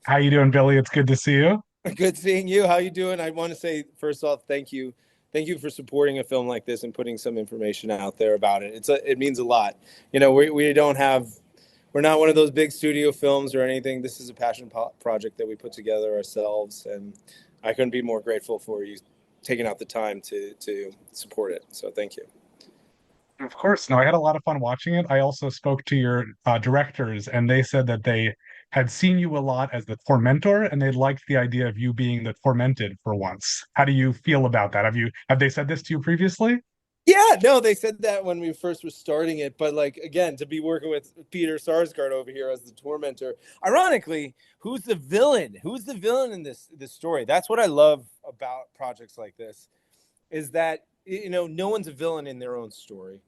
How you doing, Billy? It's good to see you. Good seeing you. How you doing? I want to say first off, thank you. Thank you for supporting a film like this and putting some information out there about it. It means a lot. We don't have we're not one of those big studio films or anything. This is a project that we put together ourselves, and I couldn't be more grateful for you taking out the time to support it. So thank you. Of course. No, I had a lot of fun watching it. I also spoke to your directors, and they said that they had seen you a lot as the tormentor, and they liked the idea of you being the tormented for once. How do you feel about that? Have they said this to you previously? Yeah, no, they said that when we first were starting it, but like again, to be working with Peter Sarsgaard over here as the tormentor. Ironically, who's the villain? Who's the villain in this story? That's what I love about projects like this is that no one's a villain in their own story,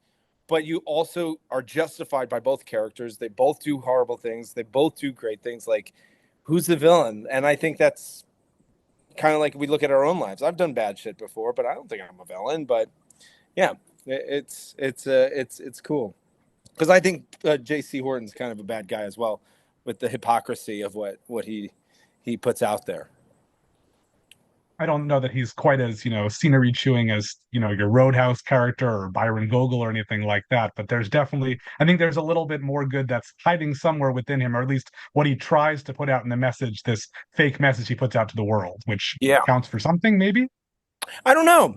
but you also are justified by both characters. They both do horrible things. They both do great things. Like, who's the villain? And I think that's kind of like we look at our own lives. I've done bad shit before, but I don't think I'm a villain. But yeah, it's cool because I think J.C. Horton's kind of a bad guy as well, with the hypocrisy of what he puts out there. I don't know that he's quite as, scenery chewing as, your Roadhouse character or Byron Gogol or anything like that. But I think there's a little bit more good that's hiding somewhere within him, or at least what he tries to put out in the message, this fake message he puts out to the world, which Yeah, counts for something, maybe. I don't know.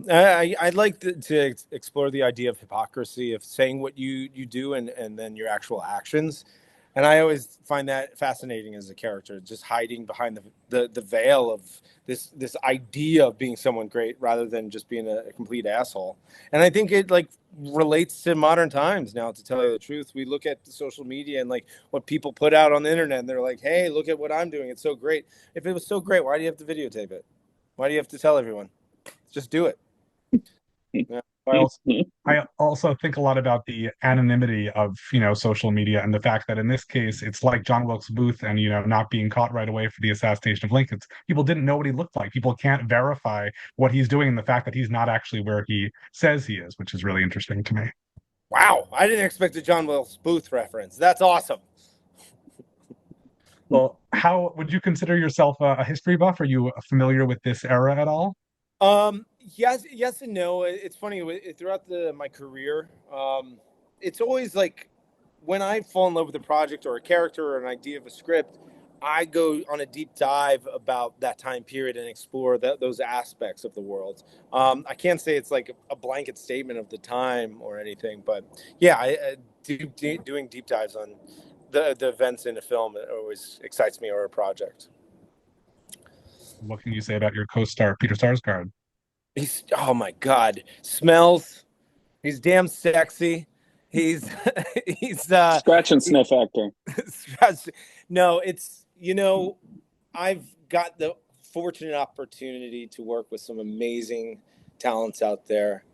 I'd like to explore the idea of hypocrisy of saying what you do and then your actual actions. And I always find that fascinating as a character, just hiding behind the veil of this idea of being someone great rather than just being a complete asshole. And I think it like relates to modern times now, to tell you the truth. We look at social media and like what people put out on the internet and they're like, hey, look at what I'm doing. It's so great. If it was so great, why do you have to videotape it? Why do you have to tell everyone? Just do it. Yeah. I also think a lot about the anonymity of, social media and the fact that in this case, it's like John Wilkes Booth and, not being caught right away for the assassination of Lincoln. People didn't know what he looked like. People can't verify what he's doing and the fact that he's not actually where he says he is, which is really interesting to me. Wow, I didn't expect a John Wilkes Booth reference. That's awesome. Well, how would you consider yourself a history buff? Are you familiar with this era at all? Yes and no. It's funny throughout my career. It's always like when I fall in love with a project or a character or an idea of a script, I go on a deep dive about that time period and explore those aspects of the world. I can't say it's like a blanket statement of the time or anything, but yeah, doing deep dives on the events in a film always excites me or a project. What can you say about your co-star, Peter Sarsgaard? He's oh my god, smells. He's damn sexy. He's he's Scratch and he, sniff actor. no, I've got the fortunate opportunity to work with some amazing talents out there.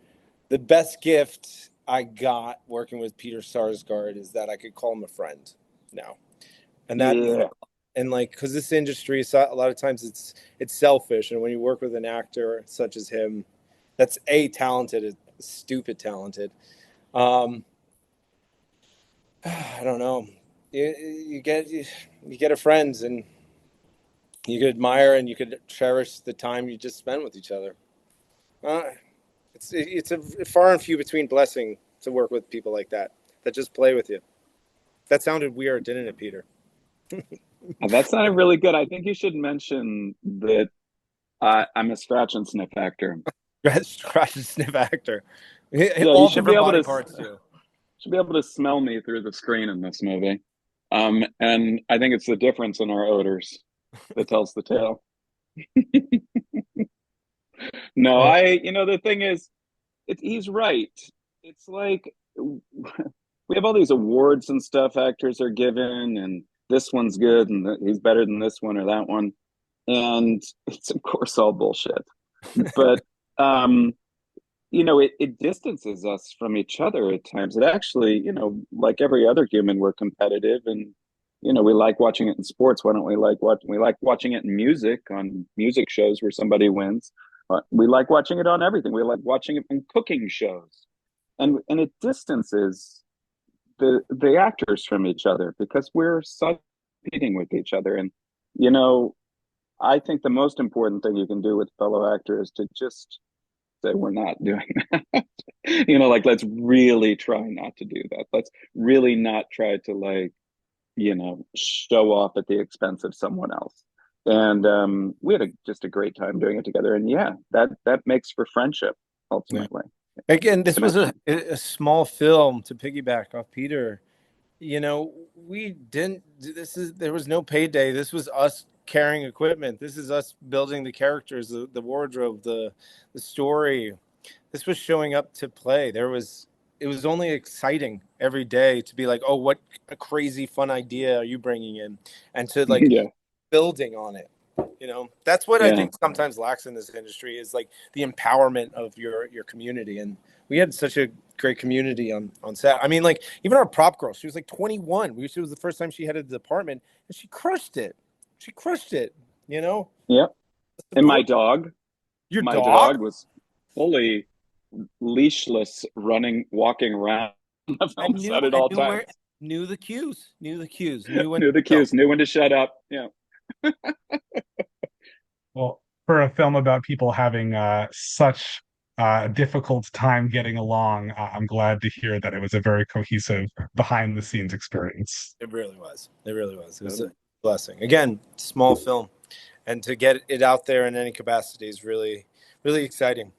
The best gift I got working with Peter Sarsgaard is that I could call him a friend now, and that means Yeah. and like because this industry a lot of times it's selfish, and when you work with an actor such as him, that's a talented, stupid talented. Um, I don't know. You get a friend, and you could admire and you could cherish the time you just spent with each other. Uh, it's a far and few between blessing to work with people like that just play with you. That sounded weird, didn't it, Peter? That sounded really good. I think you should mention that I'm a scratch and sniff actor. Scratch and sniff actor. Yeah, you All should be different able body to parts too. smell me through the screen in this movie. And I think it's the difference in our odors that tells the tale. No, Well, the thing is, he's right. It's like we have all these awards and stuff actors are given, and this one's good, and he's better than this one or that one, and it's of course all bullshit. But um, it distances us from each other at times. It actually, like every other human, we're competitive, and we like watching it in sports. Why don't we like watching it in music on music shows where somebody wins? We like watching it on everything. We like watching it in cooking shows, and it distances the actors from each other because we're competing with each other. And You know, I think the most important thing you can do with fellow actor is to just say we're not doing that. Like let's really try not to do that. Let's really not try to like, show off at the expense of someone else. And we had just a great time doing it together. And yeah, that makes for friendship Yeah. ultimately, Again, this was connection. a small film to piggyback off Peter. We didn't, there was no payday. This was us carrying equipment. This is us building the characters, the wardrobe, the story. This was showing up to play. It was only exciting every day to be like, oh, what a crazy fun idea are you bringing in? And to like Yeah, building on it. That's what I yeah, think sometimes lacks in this industry is like the empowerment of your community. And we had such a great community on set. I mean, like even our prop girl, she was like 21. She was the first time she had a department, and she crushed it. She crushed it. You know, yeah. And support your my dog. dog was fully leashless, walking around the I film knew set at I all knew where times. knew the cues, knew when to Knew the go. cues, knew when to shut up. Yeah. Well, for a film about people having such difficult time getting along, I'm glad to hear that it was a very cohesive behind the scenes experience. It really was. It really was. It was a blessing. Again, small film, and to get it out there in any capacity is really, really exciting.